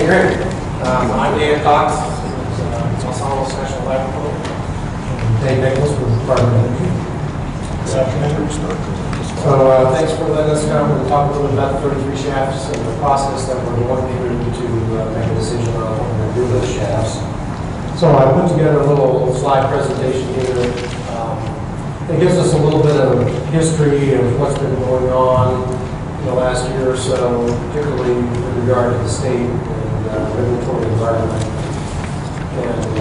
great. I'm Dan Cox, Los Alamos National Laboratory. Dave Nicholas from the Department of Energy. Good afternoon. So thanks for letting us come and talk a little bit about the 33 shafts and the process that we're going through to make a decision on what we're going to do with those shafts. So I put together a little slide presentation here. It gives us a little bit of history of what's been going on in the last year or so, particularly with regard to the state and regulatory environment and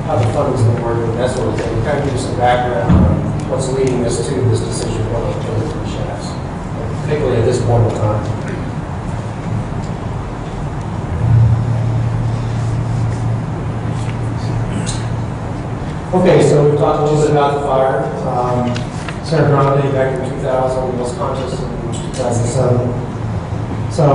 how the funding's been working and that sort of thing. Kind of give you some background on what's leading us to this decision on the 33 shafts, particularly at this point in time. Okay, so we've talked a little bit about the fire. Sarah Grande back in 2000, Los Conchas in 2007. So,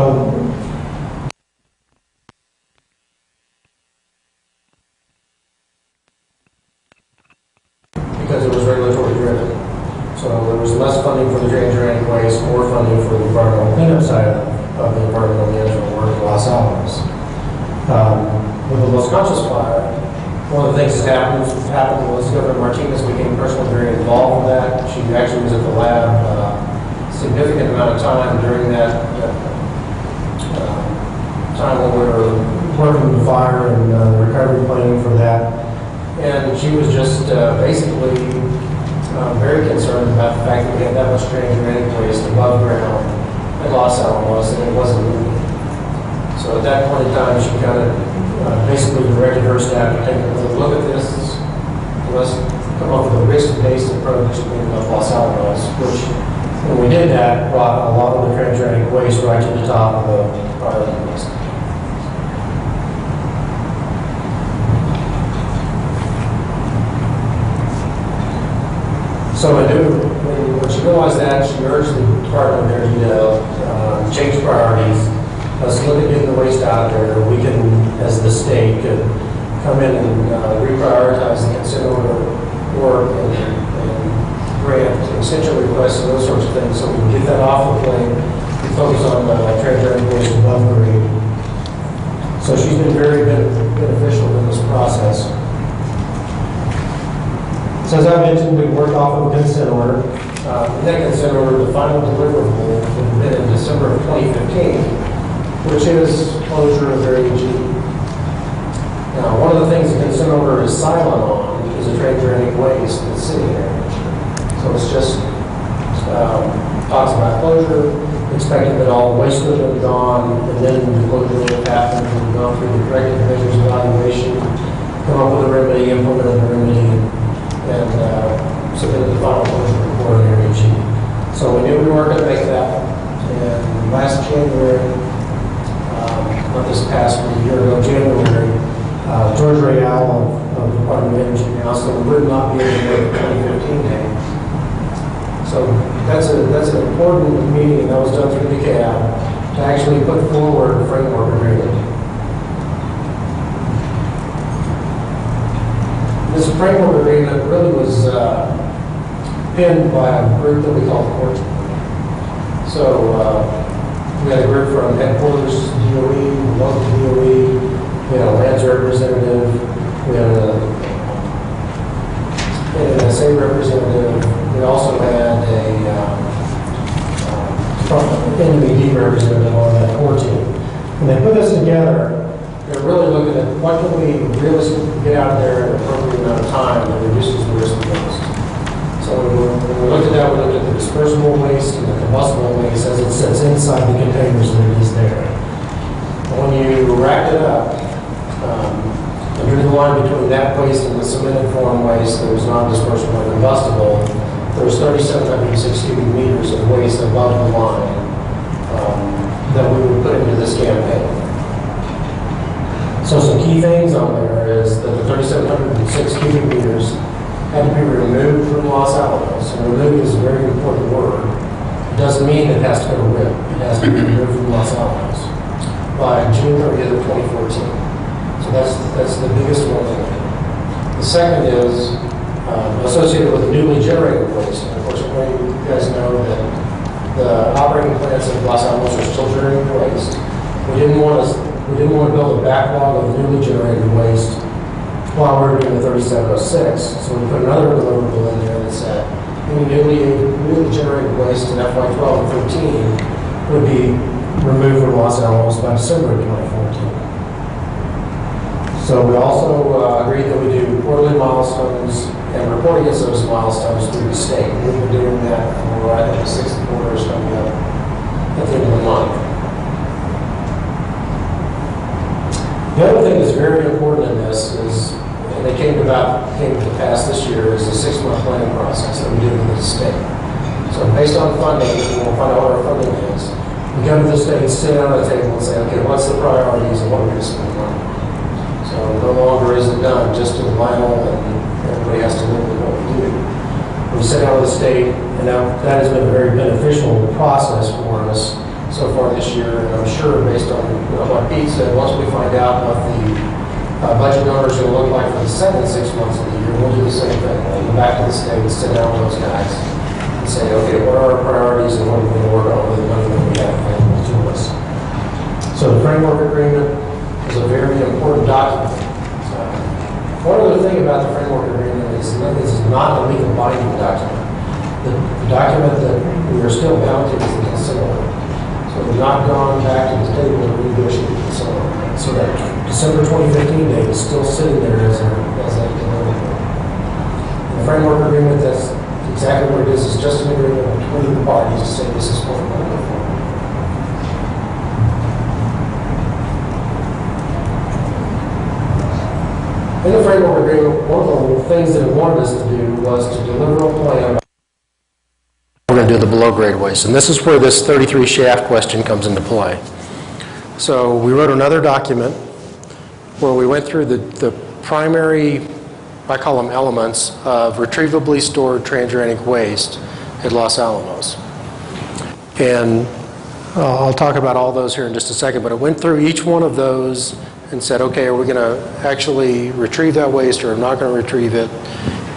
because it was regulatory driven. So there was less funding for the drainage and waste, more funding for the environmental cleanup side of the environmental management work in Los Alamos. With the Los Conchas fire, one of the things that happened was Governor Martinez became personally very involved in that. She actually was at the lab a significant amount of time during that time when we were working the fire and recovery planning for that. And she was just basically very concerned about the fact that we had that much transuranic waste above ground at Los Alamos and it wasn't moving. So at that point in time, she kind of basically directed her staff to take a look at this. Let's come up with a risk-based approach to cleaning up Los Alamos, which, when we did that, brought a lot of the transuranic waste right to the top of the priority list. So when she realized that, she urged the Department of Energy to change priorities. Let's look at getting the waste out there. We can, as the state, could come in and reprioritize the consent order work and grant extension requests and those sorts of things, so we can get that off the plate and focus on transuranic waste above grade. So she's been very beneficial in this process. So as I mentioned, we worked off of a consent order. In that consent order, the final deliverable would have been in December of 2015, which is closure of Area G. Now, one of the things the consent order is silent on is the transuranic waste that's sitting there. So it's just talks about closure, expecting that all the waste would have been gone, and then the closure would have happened, and we've gone through the corrective measures evaluation, come up with a remedy, implement a remedy, and submit the final closure report in Area G. So we knew we weren't going to make that. And last January, not this past week, a year ago, January, George Retrieval of the Department of Energy announced that we would not be able to make the 2015 date. So that's an important meeting, and that was done through the NNMCAB to actually put forward a framework agreement. This framework agreement really was pinned by a group that we call the Court. So we had a group from headquarters, DOE, local DOE, we had a lands representative, we had an NNMCAB representative, we also had a NNMCAB representative on that core team. When they put this together, they're really looking at what can we realistically get out there in an appropriate amount of time that reduces the risk of waste. So when we looked at that, we looked at the dispersible waste and the combustible waste as it sits inside the containers that it is there. And when you racked it up, and drew the line between that waste and the cemented form waste that was non-dispersible and combustible, there was 3,706 cubic meters of waste above the line that we would put into this campaign. So some key things on there is that the 3,706 cubic meters had to be removed from Los Alamos. And removed is a very important word. It doesn't mean it has to go to RIP. It has to be removed from Los Alamos by June 30th of 2014. So that's the biggest one. The second is associated with newly generated waste. And of course, you guys know that the operating plants in Los Alamos are still generating waste. We didn't want to we didn't want to build a backlog of newly generated waste while we were doing the 3706. So we put another deliverable in there that said any newly generated waste in FY 12 and 13 would be removed from Los Alamos by December of 2014. So we also agreed that we do quarterly milestones and report against those milestones through the state. We've been doing that for, I think, the 6th quarter is coming up at the end of the month. The other thing that's very important in this is, and it came to pass this year, is the 6-month planning process that we do with the state. So based on funding, we'll find out what our funding is. We go to the state, sit down at the table and say, okay, what's the priorities and what are we going to spend money on? So no longer is it done just to the final and everybody has to live with what we do. We sit down with the state, and that has been a very beneficial process for us so far this year. And I'm sure based on what Pete said, once we find out what the budget numbers are going to look like for the second 6 months of the year, we'll do the same thing. We'll go back to the state and sit down with those guys and say, okay, what are our priorities and what are we going to work on with the money that we have available to us? So the framework agreement is a very important document. So, one other thing about the framework agreement is that this is not a legal binding document. The document that we are still bound to is the consent order. So we've not gone back to the table and renegotiated the consent order. So that December 2015 date is still sitting there as a deliverable. The framework agreement, that's exactly what it is. It's just an agreement between the parties to say this is what we're going to go for. In the framework agreement, one of the things that it wanted us to do was to deliver a plan. We're going to do the below grade waste, and this is where this 33 shaft question comes into play. So we wrote another document where we went through the primary, I call them elements, of retrievably stored transuranic waste at Los Alamos. And I'll talk about all those here in just a second, but it went through each one of those and said, okay, are we going to actually retrieve that waste or not going to retrieve it?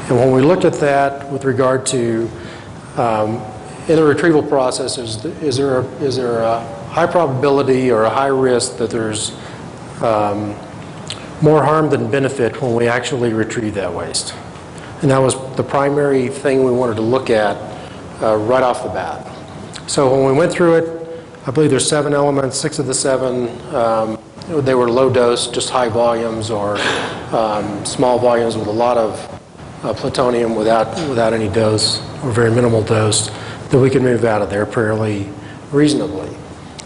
And when we looked at that with regard to, in the retrieval process, is there a high probability or a high risk that there's more harm than benefit when we actually retrieve that waste? And that was the primary thing we wanted to look at right off the bat. So when we went through it, I believe there's 7 elements, 6 of the 7, they were low dose, just high volumes, or small volumes with a lot of plutonium without any dose or very minimal dose that we could move out of there fairly reasonably.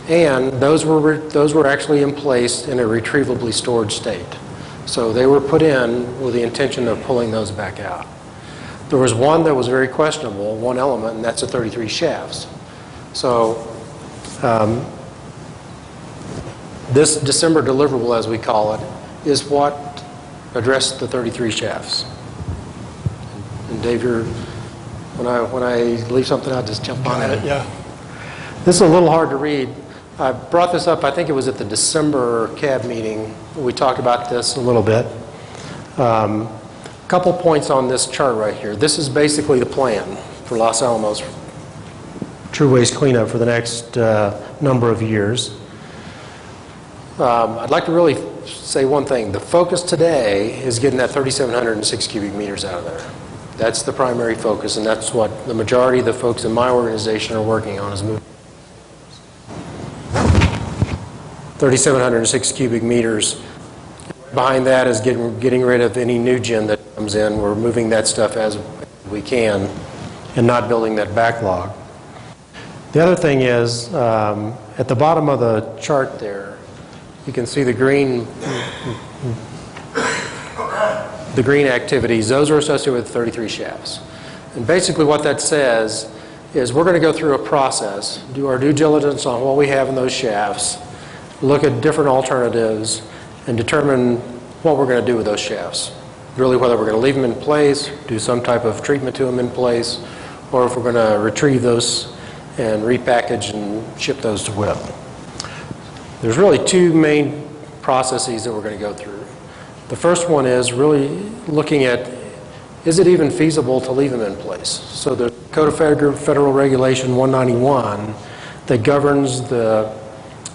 And those were actually in place in a retrievably stored state. So they were put in with the intention of pulling those back out. There was one that was very questionable, one element, and that's the 33 shafts. So this December deliverable, as we call it, is what addressed the 33 shafts. And Dave, when I leave something out, just jump on it. Yeah. This is a little hard to read. I brought this up, I think it was at the December CAB meeting. We talked about this a little bit. A couple points on this chart right here. This is basically the plan for Los Alamos true waste cleanup for the next number of years. I'd like to really say one thing. The focus today is getting that 3,706 cubic meters out of there. That's the primary focus, and that's what the majority of the folks in my organization are working on, is moving 3,706 cubic meters. Behind that is getting rid of any new gen that comes in. We're moving that stuff as we can and not building that backlog. The other thing is, at the bottom of the chart there, you can see the green activities. Those are associated with 33 shafts. And basically what that says is we're going to go through a process, do our due diligence on what we have in those shafts, look at different alternatives, and determine what we're going to do with those shafts. Really, whether we're going to leave them in place, do some type of treatment to them in place, or if we're going to retrieve those and repackage and ship those to WIP. There's really 2 main processes that we're going to go through. The first one is really looking at, is it even feasible to leave them in place? So the Code of Federal Regulation 191 that governs the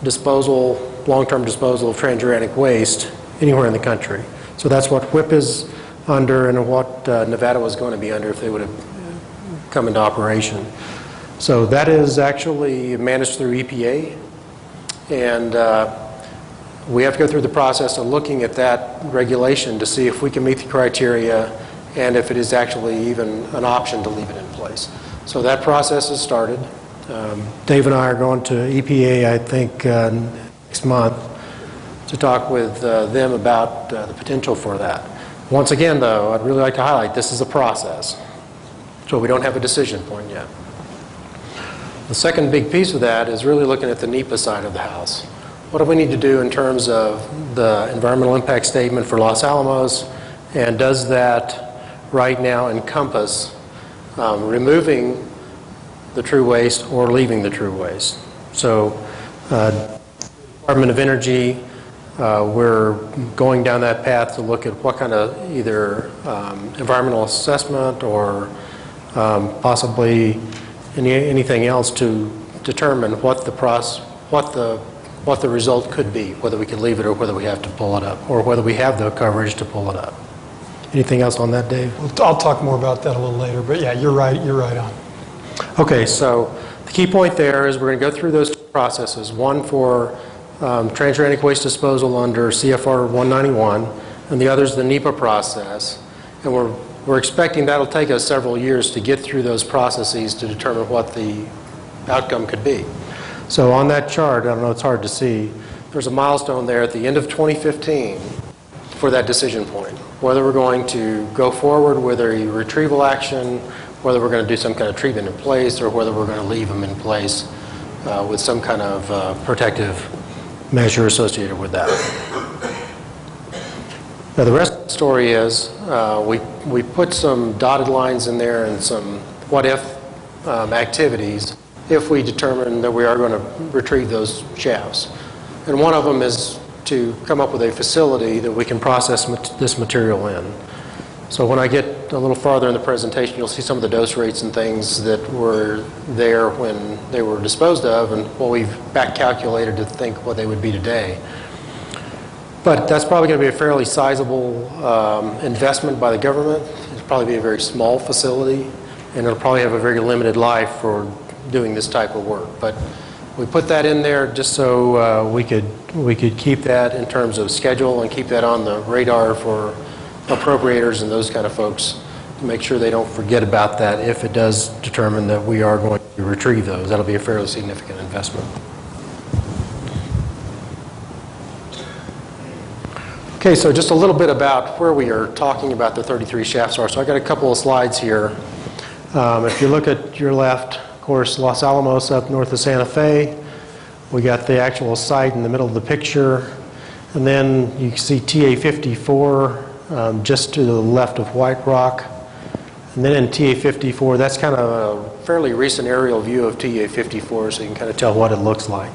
disposal long-term disposal of transuranic waste anywhere in the country. So that's what WIP is under and what Nevada was going to be under if they would have come into operation. So that is actually managed through EPA, and we have to go through the process of looking at that regulation to see if we can meet the criteria and if it is actually even an option to leave it in place. So that process has started. Dave and I are going to EPA, I think, next month to talk with them about the potential for that. Once again, though, I'd really like to highlight this is a process, so we don't have a decision point yet. The second big piece of that is really looking at the NEPA side of the house. What do we need to do in terms of the environmental impact statement for Los Alamos, and does that right now encompass removing the true waste or leaving the true waste? So Department of Energy, we're going down that path to look at what kind of either environmental assessment or possibly anything else to determine what the result could be, whether we can leave it or whether we have to pull it up, or whether we have the coverage to pull it up. Anything else on that, Dave? I'll talk more about that a little later, but yeah, you're right on. Okay, so the key point there is we're going to go through those processes, one for transuranic waste disposal under CFR 191, and the other is the NEPA process. And we're expecting that'll take us several years to get through those processes to determine what the outcome could be. So on that chart, I don't know, it's hard to see, there's a milestone there at the end of 2015 for that decision point, whether we're going to go forward with a retrieval action, whether we're going to do some kind of treatment in place, or whether we're going to leave them in place with some kind of protective measure associated with that. Now the rest of the story is we put some dotted lines in there and some what-if activities if we determine that we are going to retrieve those shafts. And one of them is to come up with a facility that we can process this material in. So when I get a little farther in the presentation, you'll see some of the dose rates and things that were there when they were disposed of and what we've back calculated to think what they would be today. But that's probably going to be a fairly sizable investment by the government. It'll probably be a very small facility, and it'll probably have a very limited life for doing this type of work. But we put that in there just so we could keep that in terms of schedule and keep that on the radar for appropriators and those kind of folks to make sure they don't forget about that if it does determine that we are going to retrieve those. That'll be a fairly significant investment. Okay, so just a little bit about where we are talking about the 33 shafts are. So I got a couple of slides here. If you look at your left, of course, Los Alamos up north of Santa Fe. We got the actual site in the middle of the picture. And then you can see TA-54 just to the left of White Rock. And then in TA-54, that's kind of a fairly recent aerial view of TA-54, so you can kind of tell what it looks like.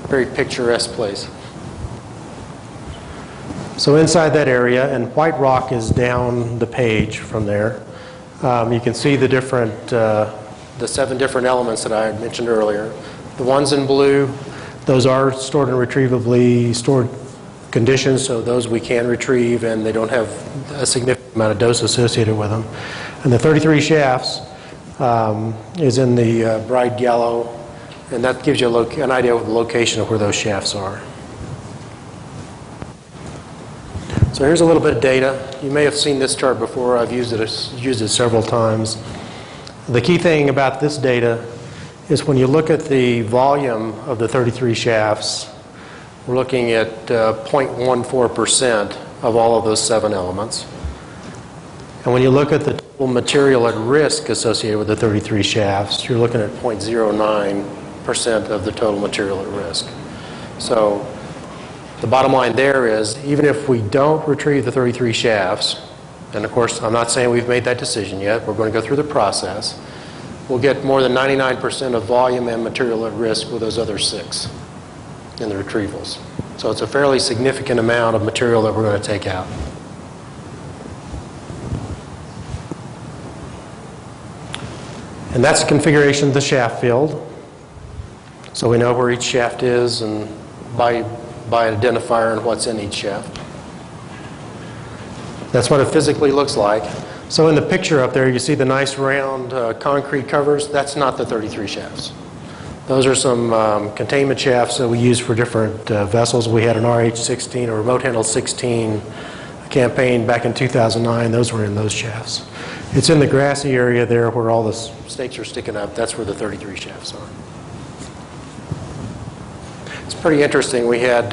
Very picturesque place. So inside that area, and White Rock is down the page from there, you can see the different, the 7 different elements that I had mentioned earlier. The ones in blue, those are stored in retrievably stored conditions, so those we can retrieve and they don't have a significant amount of dose associated with them. And the 33 shafts is in the bright yellow, and that gives you an idea of the location of where those shafts are. So here's a little bit of data. You may have seen this chart before. I've used it several times. The key thing about this data is when you look at the volume of the 33 shafts, we're looking at 0.14% of all of those 7 elements. And when you look at the total material at risk associated with the 33 shafts, you're looking at 0.09% of the total material at risk. So the bottom line there is, even if we don't retrieve the 33 shafts, and of course I'm not saying we've made that decision yet, we're going to go through the process, we'll get more than 99% of volume and material at risk with those other 6 in the retrievals. So it's a fairly significant amount of material that we're going to take out. And that's the configuration of the shaft field. So we know where each shaft is and by identifier and what's in each shaft. That's what it physically looks like. So in the picture up there, you see the nice round concrete covers. That's not the 33 shafts. Those are some containment shafts that we use for different vessels. We had an RH-16 or remote handle 16 campaign back in 2009. Those were in those shafts. It's in the grassy area there where all the stakes are sticking up. That's where the 33 shafts are. It's pretty interesting. We had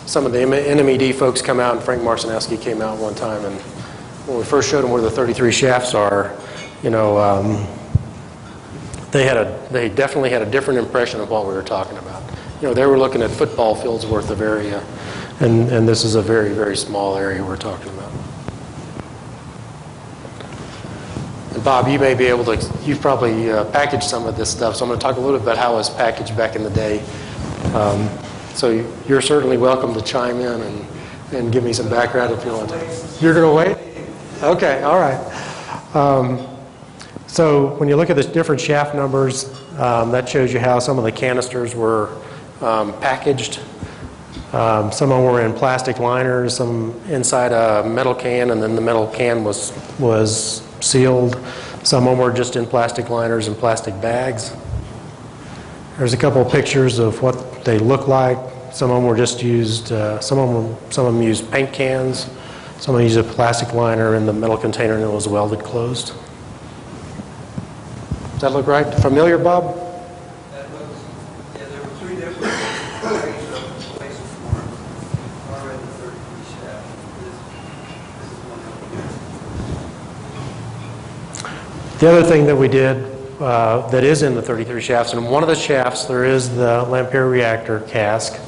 some of the NMED folks come out, and Frank Marcinowski came out one time, and when we first showed them where the 33 shafts are, you know, they definitely had a different impression of what we were talking about. You know, they were looking at football fields worth of area, and this is a very, very small area we're talking about. And Bob, you may be able to, you've probably packaged some of this stuff, so I'm going to talk a little bit about how it was packaged back in the day. So you're certainly welcome to chime in and give me some background if you want to. You're going to wait? Okay, all right. So when you look at the different shaft numbers, that shows you how some of the canisters were packaged. Some of them were in plastic liners, some inside a metal can, and then the metal can was sealed. Some of them were just in plastic liners and plastic bags. There's a couple of pictures of what they look like. Some of them were just used, some of them used paint cans. Some of them used a plastic liner in the metal container and it was welded closed. Does that look right? Familiar, Bob? That looks, yeah, there were three different ways of placing form. Already the 33 shaft. This is one of them. The other thing that we did that is in the 33 shafts, and one of the shafts there is the LAMPRE reactor cask,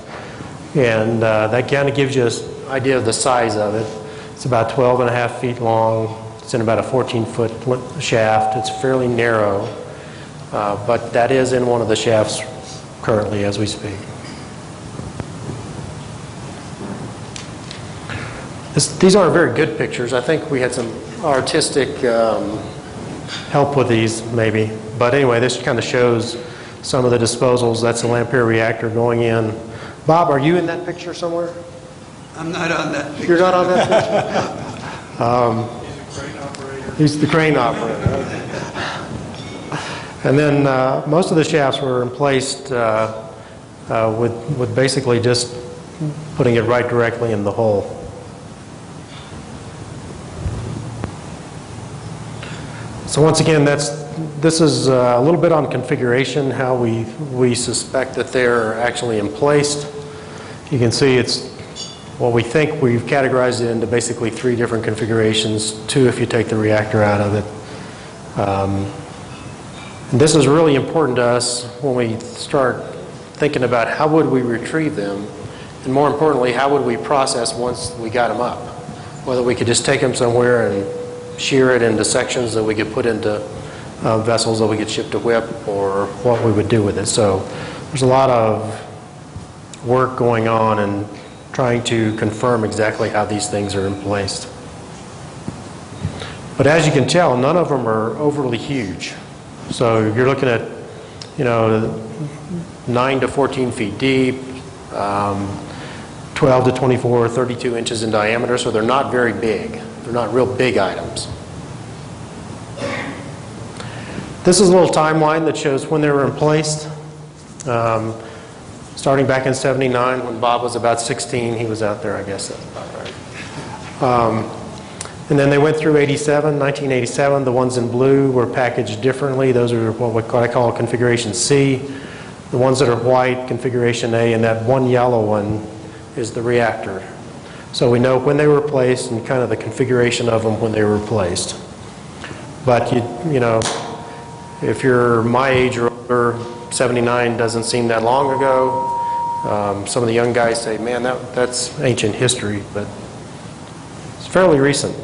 and that kind of gives you an idea of the size of it. It's about 12.5 feet long. It's in about a 14-foot shaft. It's fairly narrow, but that is in one of the shafts currently as we speak. These aren't very good pictures. I think we had some artistic help with these maybe. But anyway, this kind of shows some of the disposals. That's the LAMPRE reactor going in. Bob, are you in that picture somewhere? I'm not on that picture. You're not on that picture? He's the crane operator. And then most of the shafts were placed with basically just putting it right directly in the hole. So once again, this is a little bit on configuration, how we suspect that they're actually in place. You can see it's what we think we've categorized it into basically three different configurations, two if you take the reactor out of it. And this is really important to us when we start thinking about how would we retrieve them, and more importantly, how would we process once we got them up? Whether we could just take them somewhere and shear it into sections that we could put into vessels that we could ship to WIP, or what we would do with it. So there's a lot of work going on and trying to confirm exactly how these things are in place. But as you can tell, none of them are overly huge. So you're looking at, you know, 9 to 14 feet deep, 12 to 24, 32 inches in diameter, so they're not very big. They're not real big items. This is a little timeline that shows when they were in place. Starting back in '79, when Bob was about 16, he was out there, I guess that's about right. And then they went through 1987. The ones in blue were packaged differently. Those are what I call configuration C. The ones that are white, configuration A, and that one yellow one is the reactor. So we know when they were placed and kind of the configuration of them when they were placed. But you know, if you're my age or older, 79 doesn't seem that long ago. Some of the young guys say, man, that's ancient history, but it's fairly recent.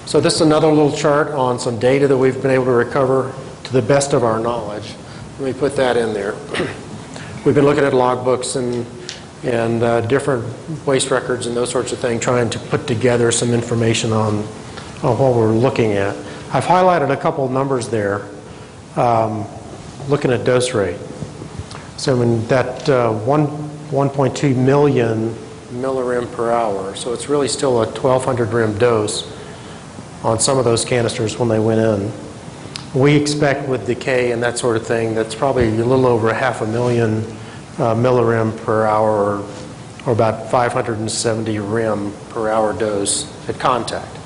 So this is another little chart on some data that we've been able to recover to the best of our knowledge. Let me put that in there. We've been looking at logbooks and different waste records and those sorts of things, trying to put together some information on what we're looking at. I've highlighted a couple of numbers there, looking at dose rate. So when that 1.2 million millirem per hour, so it's really still a 1,200 rem dose on some of those canisters when they went in. We expect with decay and that sort of thing, that's probably a little over 500,000 millirem per hour, or about 570 rem per hour dose at contact.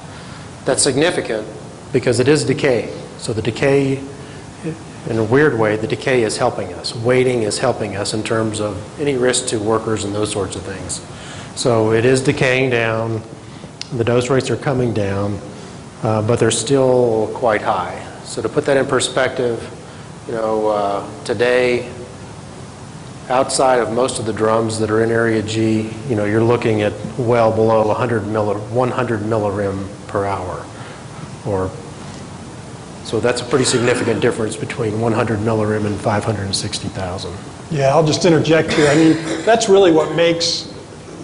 That's significant because it is decay. So the decay, in a weird way, the decay is helping us. Weighting is helping us in terms of any risk to workers and those sorts of things. So it is decaying down. The dose rates are coming down, but they're still quite high. So to put that in perspective, today, outside of most of the drums that are in Area G, you're looking at well below 100 millirem per hour. So that's a pretty significant difference between 100 millirem and 560,000. Yeah, I'll just interject here. I mean, that's really what makes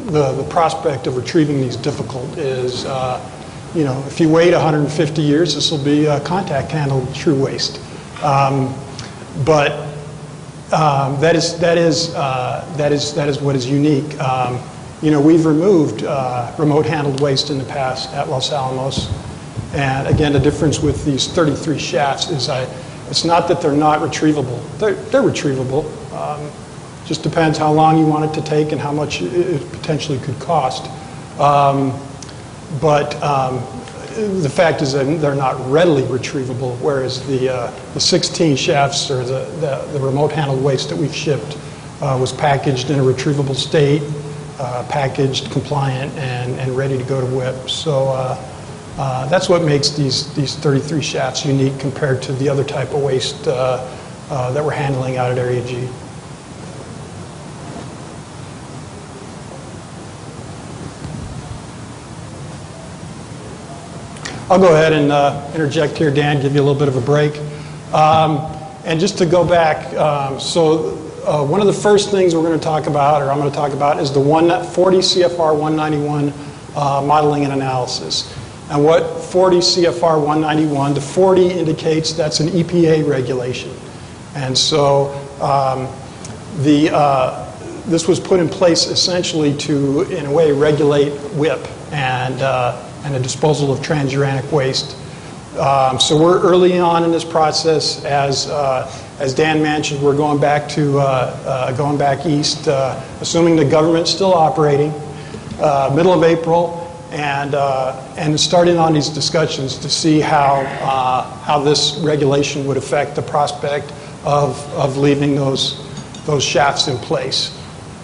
the prospect of retrieving these difficult is, if you wait 150 years, this will be contact handled true waste. But that is what is unique. We've removed remote handled waste in the past at Los Alamos. And again, the difference with these 33 shafts is it's not that they're not retrievable. They're retrievable. Just depends how long you want it to take and how much it potentially could cost. But the fact is that they're not readily retrievable, whereas the 16 shafts or the remote handled waste that we've shipped was packaged in a retrievable state, packaged, compliant, and ready to go to WIP. So that's what makes these 33 shafts unique compared to the other type of waste that we're handling out at Area G. I'll go ahead and interject here, Dan, give you a little bit of a break. And just to go back, one of the first things we're going to talk about, or I'm going to talk about, is the 40 CFR 191 modeling and analysis. And what 40 CFR 191, the 40 indicates that's an EPA regulation. And so this was put in place essentially to, in a way, regulate WIP and the disposal of transuranic waste. So we're early on in this process. As Dan mentioned, we're going back east, assuming the government's still operating, middle of April, and starting on these discussions to see how this regulation would affect the prospect of leaving those shafts in place.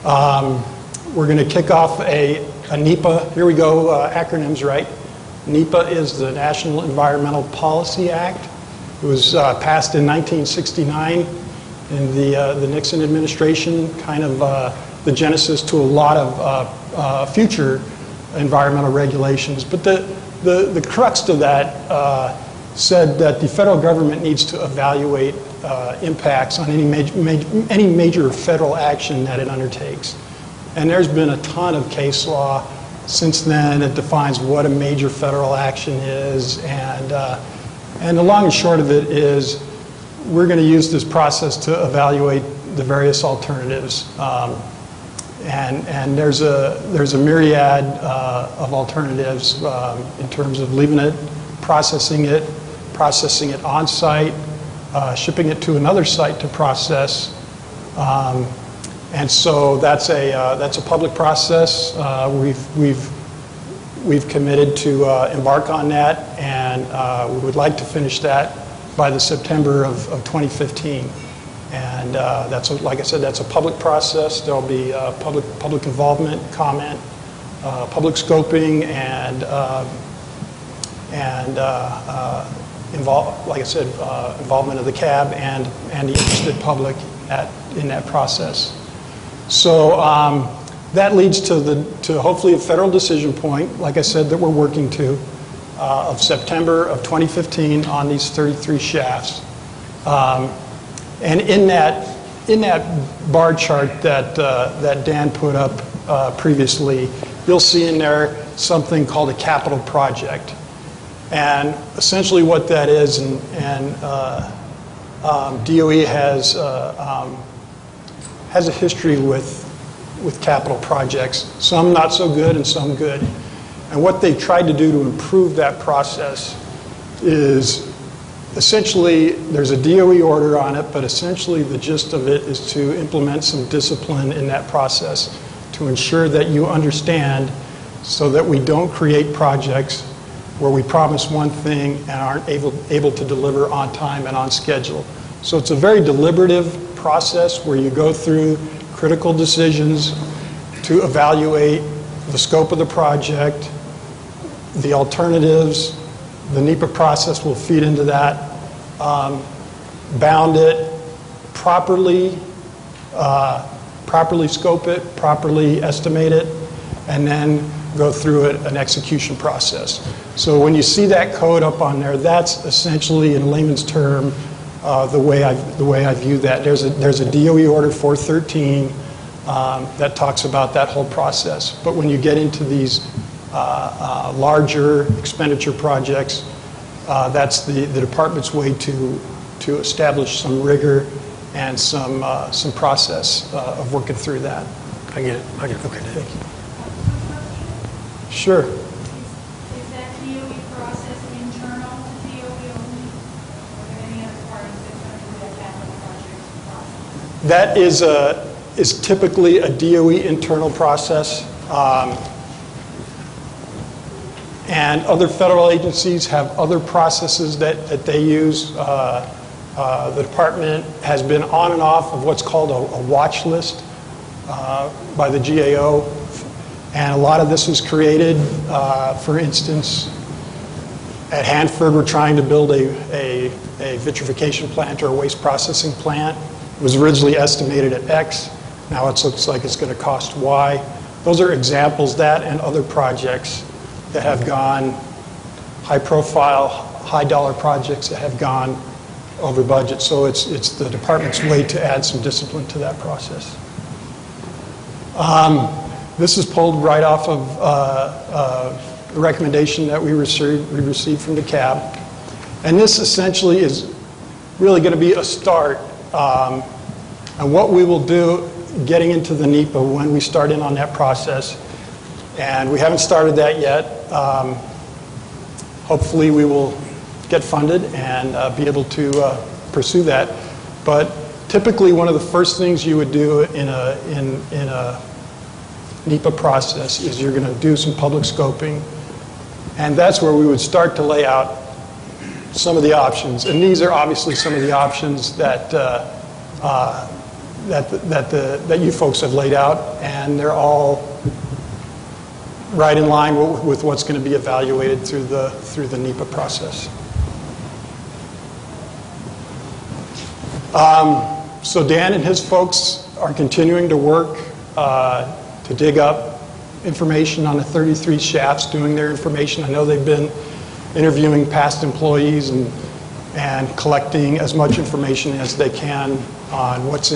We're going to kick off a NEPA, here we go, acronyms, right? NEPA is the National Environmental Policy Act. It was passed in 1969 in the Nixon administration, kind of the genesis to a lot of future environmental regulations. But the crux to that said that the federal government needs to evaluate impacts on any major federal action that it undertakes. And there's been a ton of case law since then that defines what a major federal action is. And the long and short of it is we're going to use this process to evaluate the various alternatives. And there's a myriad of alternatives in terms of leaving it, processing it on site, shipping it to another site to process. And so that's a public process. We've committed to embark on that, and we would like to finish that by the September of 2015. And like I said, that's a public process. There'll be public involvement, comment, public scoping, and like I said, involvement of the CAB and the interested public in that process. So that leads to hopefully a federal decision point, like I said, that we're working to, of September of 2015 on these 33 shafts. And in that bar chart that Dan put up previously, you'll see in there something called a capital project. And essentially what that is, and DOE has has a history with capital projects, some not so good and some good. And what they tried to do to improve that process is essentially, there's a DOE order on it, but essentially the gist of it is to implement some discipline in that process to ensure that you understand, so that we don't create projects where we promise one thing and aren't able to deliver on time and on schedule. So it's a very deliberative process where you go through critical decisions to evaluate the scope of the project, the alternatives. The NEPA process will feed into that. Bound it, properly scope it, properly estimate it, and then go through an execution process. So when you see that code up on there, that's essentially, in layman's term, the way I view that. There's a DOE order 413 that talks about that whole process. But when you get into these larger expenditure projects, that's the department's way to establish some rigor and some process of working through that. I get it. Okay, thank you. Sure. Is that DOE process internal to DOE only, or are there any other parties that come into that capital projects process? That is typically a DOE internal process. And other federal agencies have other processes that they use. The department has been on and off of what's called a watch list by the GAO. And a lot of this was created, for instance, at Hanford, we're trying to build a vitrification plant or a waste processing plant. It was originally estimated at X. Now it looks like it's going to cost Y. Those are examples, that and other projects that have gone high profile, high dollar projects that have gone over budget. So it's the department's way to add some discipline to that process. This is pulled right off of the recommendation that we received from the CAB. And this essentially is really going to be a start. And what we will do getting into the NEPA when we start in on that process, and we haven't started that yet. Hopefully we will get funded and be able to pursue that. But typically one of the first things you would do in a NEPA process is you're going to do some public scoping, and that's where we would start to lay out some of the options. And these are obviously some of the options that that you folks have laid out, and they're all right in line with what's going to be evaluated through the NEPA process. So Dan and his folks are continuing to work to dig up information on the 33 shafts, doing their information. I know they've been interviewing past employees and collecting as much information as they can on what's